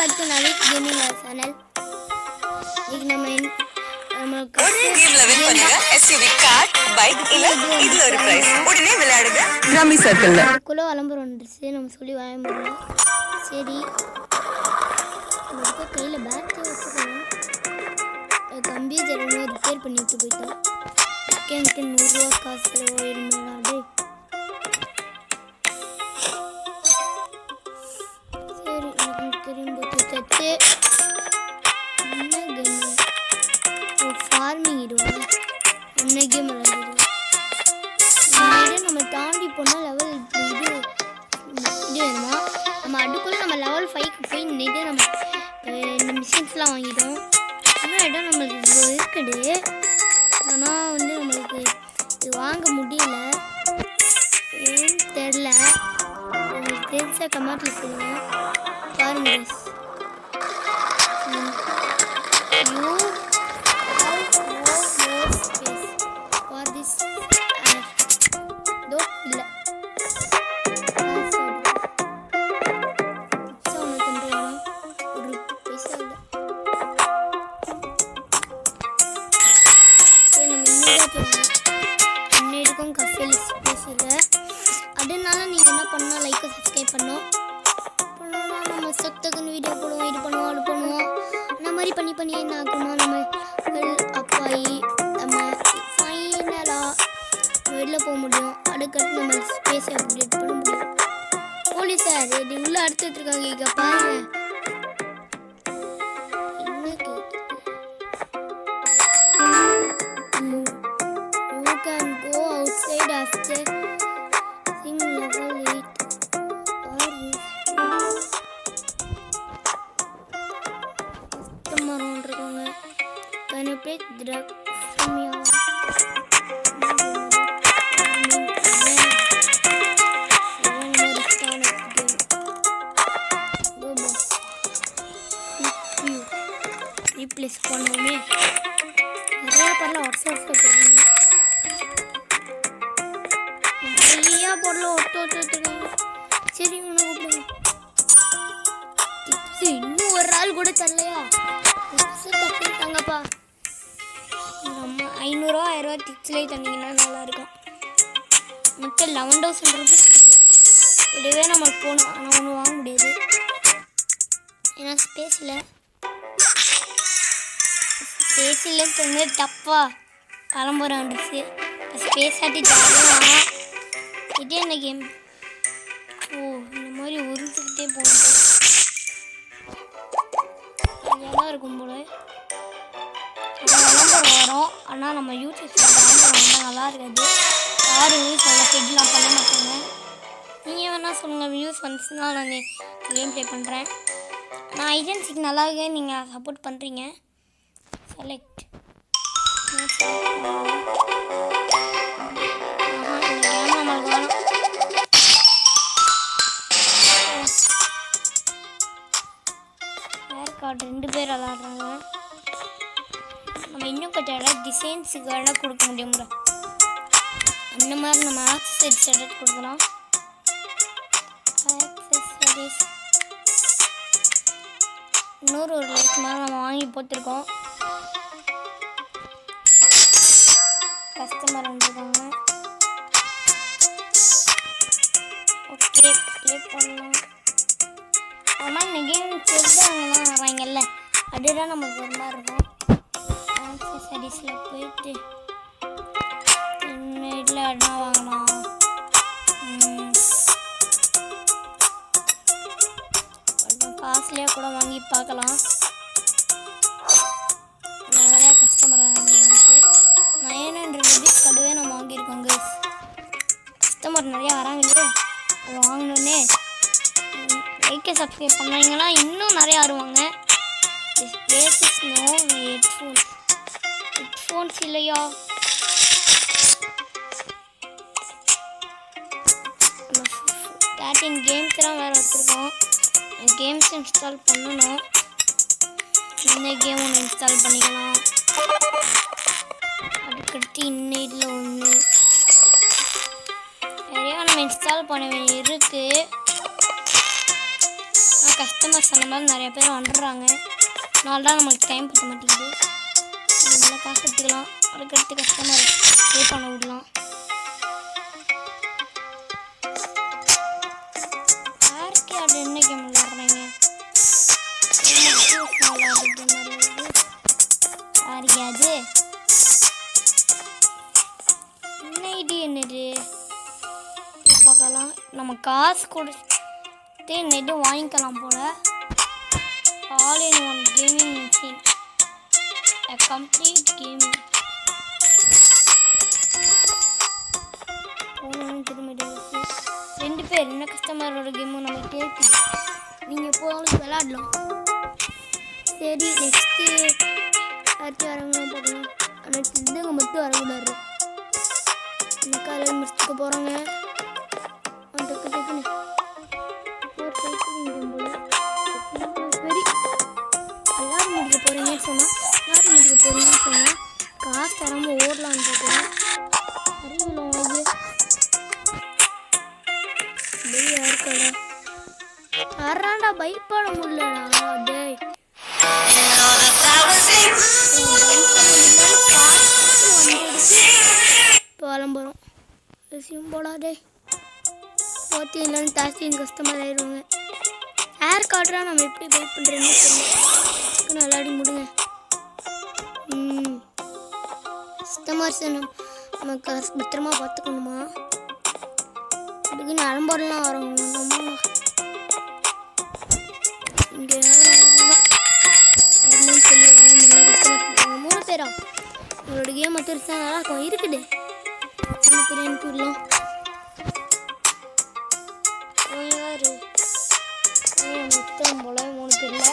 Back to Navees gaming channel. இன்னைக்கு நம்ம ஒரே கேம்ல வின் பண்ணுங்க SUV கார் பைக் இல்ல இதுல ஒரு பிரைஸ் உடனே விளையாடுங்க ரம்மி சர்க்கிள்ல. குள்ள விளம்பரம் வந்துருச்சு நம்ம சொல்லி வாய முடியல. சரி நம்ம கையில பேக் வச்சுக்கலாம். கம்ப்யூட்டர் ரிப்பேர் பண்ணிட்டு போயிட்டோம். எனக்கு 100 ரூபா காசு வேணுமாடே. சரி எனக்கு திரும்ப தச்சு என்ன கேம் ஃபார்மிங் இடுவா என்ன கேம் விளையாடுது. நம்ம தாண்டி போனால் லெவல் இது வேணுமா நம்ம அதுக்குள்ளே நம்ம லெவல் 5க்கு போய் நின்று நம்ம இந்த மிஷின்ஸ்லாம் வாங்கிட்டோம். ஆனால் இடம் நம்மளுக்கு இவ்வளோ இருக்குது. ஆனால் வந்து நம்மளுக்கு இது வாங்க முடியல ஏன்னு தெரில. உங்களுக்கு தெரிஞ்சா கமெண்ட்ல சொல்லுங்க. பாருங்க முன்னேற்கும் கஃபேல பேசல. அதனால நீங்கள் என்ன பண்ணால் லைக்கை சப்ஸ்கிரைப் பண்ணோம். நம்ம சத்தக்குன்னு வீடியோ போடுவோம், இது பண்ணுவோம், அது பண்ணுவோம். அந்த மாதிரி பண்ணி என்ன ஆகுமா நம்ம அப்பாயி நம்ம ஃபைனலாக வெளில போக முடியும். அதுக்கடுத்து நம்ம ஸ்பேஸை அப்டேட் பண்ண முடியும். போலீஸ் சார் இது உள்ளே அடுத்துட்டு இருக்காங்க. இங்கே பாருங்க after seeing level 8 or tomorrow irukanga can you play drug from your replace பண்ணுமே நிறைய பரல வாட்ஸ்அப் போடுறீங்க பொருள் ஒட்டு. சரி உனக்கு டிப்ஸ் இன்னும் ஒரு ஆள் கூட தரலையா? டிப்ஸ் தப்பிட்டாங்கப்பா. நம்ம 500 ரூபா 1000 ரூபா டிப்ஸ்லேயே தந்தீங்கன்னா நல்லாயிருக்கும். மொத்தம் 11,000 ருபீஸ் இருக்குது. இதுவே நம்மளுக்கு போகணும். ஆனால் ஒன்றும் வாங்க முடியாது ஏன்னா ஸ்பேஸில் தந்து டப்பா கிளம்புறோம் வந்துச்சு. ஸ்பேஸ் ஆட்டி ஜாலியாக இதே என்ன கேம். ஓ இந்த மாதிரி உருந்துக்கிட்டே போகுது. நல்லா இருக்கும் போல. விளம்பரம் வரும். ஆனால் நம்ம யூடியூப்ல விளம்பரம் வந்தால் நல்லா இருக்காது. யாரும் வியூஸ் நல்லா ஃபெட்லாம் பண்ண மாட்டாங்க. நீங்கள் வேணால் சொல்லுங்கள். வியூஸ் வந்துச்சுன்னா நான் கேம் ப்ளே பண்ணுறேன். நான் ஏஜென்சிக்கு நல்லா இருக்கேன். நீங்கள் சப்போர்ட் பண்ணுறீங்க. செலக்ட் கார்டு 2 பேர் விளாட்றாங்க. நம்ம இன்னும் கொஞ்சம் டிசைன்ஸுக்கு வேணால் கொடுக்க முடியும்ல. அந்த மாதிரி நம்ம ஆக்சசரிஸ் எடுத்து கொடுக்கலாம். ஆக்சசரிஸ் இன்னொரு லைக் மாதிரி நம்ம வாங்கி போட்டிருக்கோம். கஸ்டமர் வந்துருக்காங்க. ஓகே ப்ளே பண்ணலாம். ஆனால் இந்த கேம் தெரிஞ்சவங்கலாம் வராங்கல்ல அதுதான் நமக்கு ஒரு மாதிரி இருக்கும். ஆக்சசரிஸில் போயிட்டு இதில் என்ன வாங்கலாம். கொஞ்சம் காஸ்ட்லியாக கூட வாங்கி பார்க்கலாம். நிறையா கஸ்டமர் வந்துச்சு. 900 ருபீஸ் கடுவே நம்ம வாங்கியிருக்கோங்க. கஸ்டமர் நிறையா வராங்களே அது வாங்கினோன்னே லைக்கை சப்ஸ்கிரைப் பண்ணாங்கன்னா இன்னும் நிறையா வருவாங்க. ஹெட்ஃபோன்ஸ் இல்லையா? கேம்ஸ்லாம் வேறு வச்சுருக்கோம். கேம்ஸ் இன்ஸ்டால் பண்ணணும். இந்த கேம் ஒன்று இன்ஸ்டால் பண்ணிக்கலாம். அதுக்கடுத்து இன்னும் இதில் ஒன்று நிறையா நம்ம இன்ஸ்டால் பண்ண வேண்டிய இருக்குது. கஸ்டமர்ஸ் அந்த மாதிரி நிறைய பேர் வந்துடுறாங்க. நாள் தான் நம்மளுக்கு டைம் பற்ற மாட்டேங்குது. நல்லா காசு எடுத்துக்கலாம். அதுக்கடுத்து கஸ்டமர் பே பண்ண விடலாம். யாருக்கு அது என்ன கேம் விளாட்றாங்க? யாருக்கு என்ன ஐடி என்னது பார்க்கலாம். நம்ம காசு கொடுத்து நெட்டு வாங்கிக்கலாம் போல. All in one gaming machine, a complete gaming. ரெண்டு பேர் என்ன கஸ்டமரோட கேமும் நம்ம கேட்குது. நீங்கள் போனாலும் விளாடலாம். சரி நெக்ஸ்ட்டு அடுத்து வரவங்களாம் பார்க்கலாம். ஆனால் இதுங்க மட்டும் வரக்கூடாது. இந்த காலையில் முடிச்சுக்க போகிறாங்க. டக்கு டக்குன்னு சரி எல்லாரும் முடிக்க போகிறீங்கன்னு சொன்னால் காசு தராமல் ஓடலான்னு பார்க்குறேன். அறிவில்லை வாங்கி யாருக்கடா யாராண்டா பயப்பட முடியலடா. டேய் இப்போ வளம்புறோம் ரெசியூம் போடாதே. போத்தின்னு தாஸ்தியும் கஸ்டமர் ஆயிடுவாங்க. ஏர் கார்டரா நம்ம எப்படி வெயிட் பண்ணுறேன்னு சொல்லி விளையாடி முடிங்க. கஸ்டமர்ஸ் நம்ம காசு பத்திரமா பார்த்துக்கணுமா? அதுக்குன்னு அலம்பாடலாம் வரவங்க நம்ம இங்கே வரணும்னு சொல்லி வாங்க முடியல. கஸ்டமர் 3 பேரா உங்களோட கேம் மட்டும் இருந்தால் நல்லா இருக்கும். இருக்குது 3 பேர் அனுப்பிடலாம். மொத்தம் போல 3 பேரில்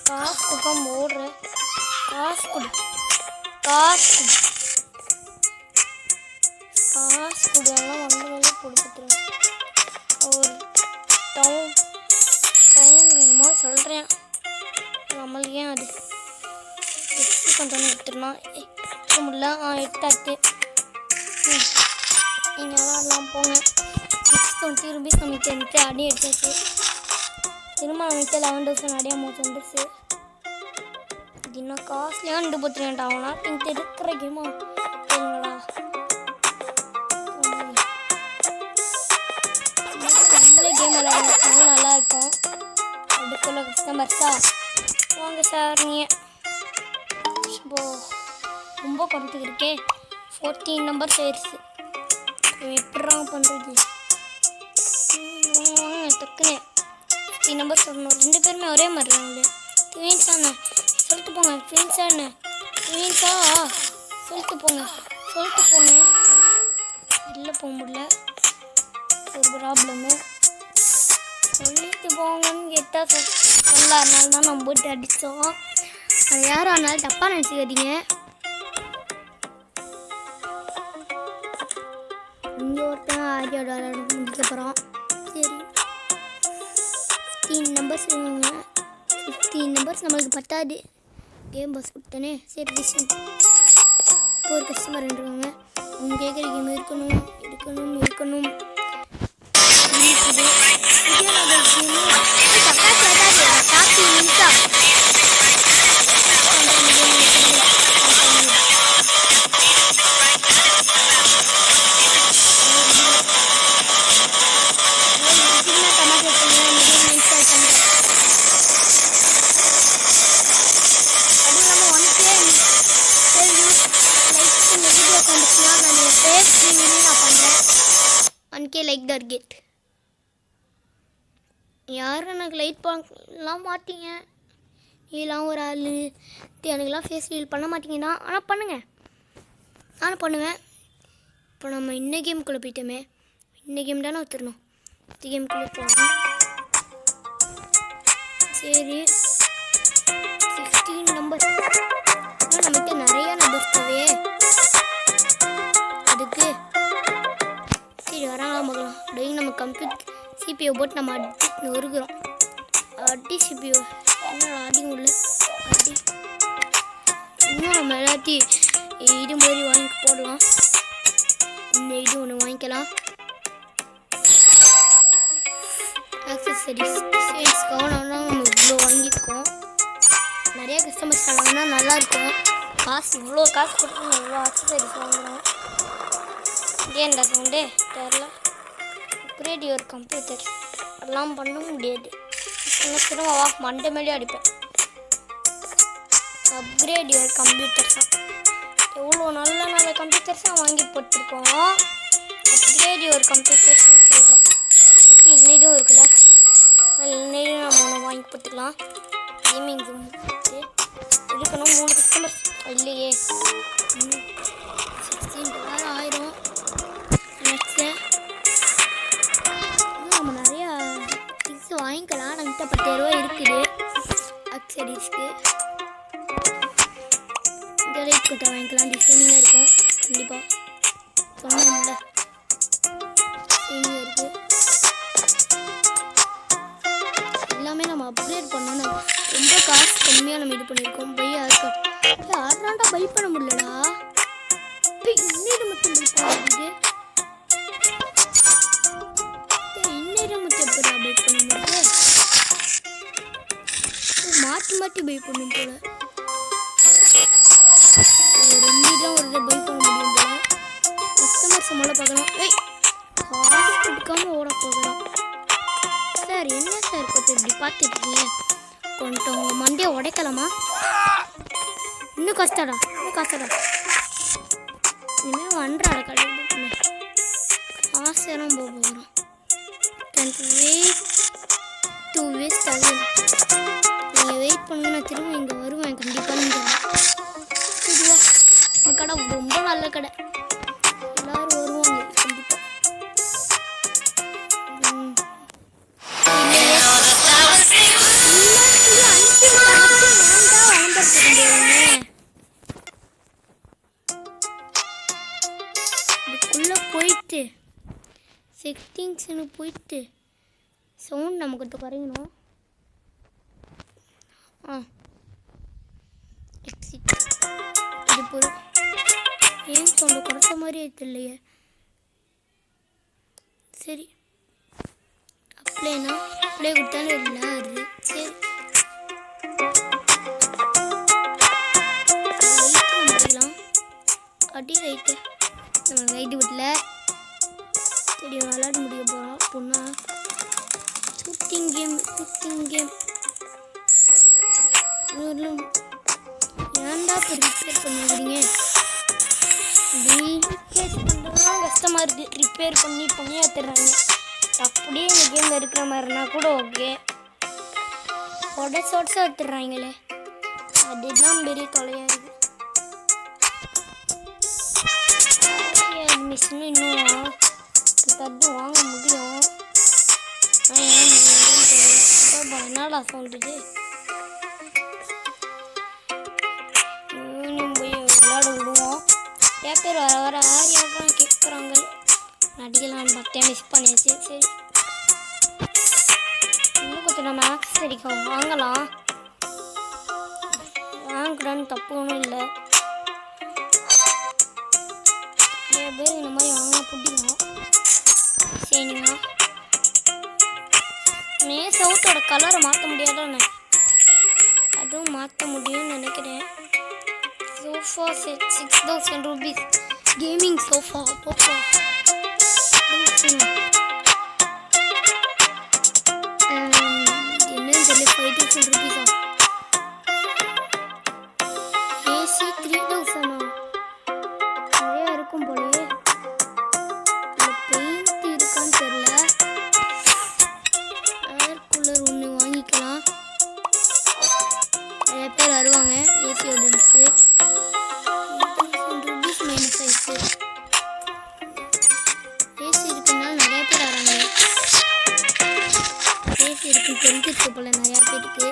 காசு கொடுக்காம ஓடுறேன். காசு கொடு எல்லாம் வந்து கொடுத்துட்டுருவேன். ஒரு டவுன் சொல்கிறேன். நம்மளுக்கு ஏன் அது எக்ஸ்ட்ரா கொஞ்சம் எடுத்துடலாம். எடுக்க முடியல. எடுத்தாட்டு நீங்களாம் எல்லாம் போங்க. 620 rupees நமக்கு தெரிஞ்சு அடி எடுத்தாச்சு. திரும்ப நமக்கு 11,000 அடியாக அமௌண்ட் வந்துடுச்சு. இது இன்னும் காஸ்ட்லியாக 2 ஆகும்னா நீங்கள் இருக்கிற கேமா சரிங்களா? நம்மளே கேம் விளையாடுறது நல்லா இருக்கும். அதுக்குள்ள கஸ்டமர்ஸா வாங்க சார். நீங்கள் இப்போ ரொம்ப குறைஞ்சிட்டு இருக்கேன். 14 நம்பர் ஆயிடுச்சு. எப்படா பண்ணுறது? டக்குன்னு 15 நம்பர் சொல்லணும். 2 பேருமே ஒரே மாதிரி இருக்காங்களே. ட்வீன்ஸா அண்ணே சொல்லிட்டு போங்க. ட்வீன்ஸா சொல்லிட்டு போங்க. வெளில போக முடியல. ஒரு ப்ராப்ளமு. சொல்லிட்டு போங்கன்னு கேட்டால் சொல்லாதனால தான் நம்ம போட்டு அடித்தோம். அது யாரும் அதனால தப்பாக நினச்சிக்காதீங்க. இங்கே ஒருத்தன் ஆரியோட முடிக்க போகிறோம். சரி 15 நம்பர்ஸ் இருங்க. 15 நம்பர்ஸ் நம்மளுக்கு பத்தாது. கேம் பாஸ் கொடுத்தனே. சரி விஷயம் இப்போ ஒரு கஸ்டமர் இருக்காங்க. அவங்க கேட்குற கேம் இருக்கணும். Like that get. யாரும் எனக்கு லைட் பண்ணலாம் மாட்டீங்க. நீலாம் ஒரு ஆள் எனக்குலாம் ஃபேஸ் ரீல் பண்ண மாட்டீங்கன்னா. ஆனால் பண்ணுங்கள். நானும் பண்ணுவேன். இப்போ நம்ம இன்ன கேமுக்குள்ளே போயிட்டோமே. இன்ன கேம் தானே ஒத்துடணும். இந்த கேமுக்குள்ளே போகணும். சரி 16 நம்பர். நம்மகிட்ட நிறைய நம்பர்ஸ் தேவையே. அதுக்கு சரி வராங்களா பார்க்கலாம். டெய்லி நம்ம கம்ப்யூட்டர் சிபிஓ போட்டு நம்ம அடி நொறுக்கிறோம். சிபிஓ என்ன அதிகம் உள்ள அடி. இன்னும் நம்ம எல்லாத்தையும் இது மாதிரி வாங்கி போடலாம். இந்த இது ஒன்று வாங்கிக்கலாம். ஆக்சசரிஸ் டிசைன்ஸ்க்காக நம்ம இவ்வளோ வாங்கியிருக்கோம். நிறைய கஸ்டமர்ஸ் வாங்கினா நல்லாயிருக்கும். காசு இவ்வளோ காசு கொடுத்து நம்ம இவ்வளோ ஆக்சசரிஸ் வாங்குகிறோம். ஏன்டா சவுண்டு தெரில. அப்கிரேட் யுவர் கம்ப்யூட்டர் எல்லாம் பண்ண முடியாது. திரும்ப வா மண்டை மேலே அடிப்பேன். அப்கிரேட் யுவர் கம்ப்யூட்டர் தான் எவ்வளோ நல்ல நல்ல கம்ப்யூட்டர்ஸாக வாங்கி போட்டிருக்கோம். அப்கிரேட் யுவர் கம்ப்யூட்டர்ஸ்னு சொல்கிறோம். அப்போ இன்னையும் இருக்குல்ல, இன்னையும் நம்ம ஒன்று வாங்கி போட்டுக்கலாம். கேமிங் ஜூம் இருக்கணும். 3 கஸ்டமர்ஸ் இல்லையே. 16 ஆயிரம் நெக்ஸ்ட்டு நம்ம நிறையா திங்ஸ் வாங்கிக்கலாம். நம்மகிட்ட 10,000 ரூபா இருக்குது அக்சரிஸ்க்கு. இந்த ரேட் கிட்ட வாங்கிக்கலாம். டிசைனிங்காக இருக்கும் கண்டிப்பாக. சொன்னோம்ல டிசைனிங்காக இருக்குது. எல்லாமே நம்ம அப்கிரேட் பண்ணணும். ரொம்ப காசு கம்மியாக நம்ம இது பண்ணியிருக்கோம். பை ஆர்க்கட் யாராண்டா பை பண்ண முடியலடா. இப்போ இன்னும் மட்டும் பை பண்ண முடியுது. இன்னும் மட்டும் எப்படா பை பண்ண முடியுது. மாற்றி மாற்றி பை பண்ணும் போல. 2 இடம் ஒரு பை பண்ண முடியும் போல. கஸ்டமர்ஸ் முதல்ல பார்க்கணும். காசு கொடுக்காம ஓட போகிறோம். சார் என்ன சார் பார்த்து இப்படி பார்த்துருக்கீங்க? கொஞ்சம் உங்கள் மண்டையை உடைக்கலாமா? இன்னும் கஷ்டடா இனிமேல் வண்டாடா கடைக்கு காசெல்லாம் போக போகிறோம். வேஸ்ட் ஆகுது. நீங்கள் வெயிட் பண்ணுங்க, நான் திரும்ப இங்கே வருவேன் கண்டிப்பாக. நீங்கள் இதுவா இந்த கடை ரொம்ப நல்ல கடை. எல்லோரும் வருவாங்க கண்டிப்பாக. இதுக்குள்ளே போயிட்டு செட்டிங்ஸ்னு போயிட்டு சவுண்ட் நமக்கு குறையணும். எக்ஸிட் இது போதும். ஏன் சவுண்டு குறைச்ச மாதிரி இல்லையே. சரி அப்ளேனா அப்ளே கொடுத்தாலும் இல்லை வருது. சரி முடிக்கலாம். அடி ரைட்டு நம்ம ரைட்டு வீட்டில் சரி விளாட முடிய போகிறோம். பொண்ணா ஷூட்டிங் கேம் ஏன்டா இப்போ ரிப்பேர் பண்ணிக்கிறீங்க? ரீப்ளேஸ் பண்ணுறதுலாம் கஷ்டமாக இருக்குது. ரிப்பேர் பண்ணி ஏற்றுறாங்க. அப்படியே இந்த கேமில் இருக்கிற மாதிரினா கூட ஓகே. உடச்சா எடுத்துடுறாங்களே, அதுதான் பெரிய தொலையாக இருக்குது. மிஷின் இன்னும் தட்டு வாங்க முடியும். என்னடா சொல்லிட்டு போய் விளையாட விடுவோம். பேப்பர் வர யாரும் கேட்குறாங்க. நடிகலாம் பார்த்தேன், மிஸ் பண்ணியாச்சு. சரி இன்னும் கொஞ்சம் நம்ம ஆக்சரிக்கா வாங்கலாம். வாங்கக்கூடாதுன்னு தப்பு ஒன்றும் இல்லை. நிறைய பேர் இந்த மாதிரி வாங்கினா பிடிக்கும். சரிங்களா சவுட்டோட கலரை மாற்ற முடியாதானே? அதுவும் மாற்ற முடியும்னு நினைக்கிறேன். Sofa set 6000 rupees. Gaming sofa என்னன்னு சொல்லி 5000 ரூபீஸா? ஏசி 3000 நிறைய இருக்கும் போலயே. பெயிண்ட் இருக்கான்னு தெரியல. ஏர் கூலர் ஒன்று வாங்கிக்கலாம். நிறைய பேர் வருவாங்க. ஏசி ஆடியன்ஸு ரூபீஸ் மைனஸ் ஆயிடுச்சு. ஏசி இருக்குன்னா நிறைய பேர் வராங்க. ஏசி இருக்குன்னு தெரிஞ்சிருக்கு போல நிறையா பேருக்கு.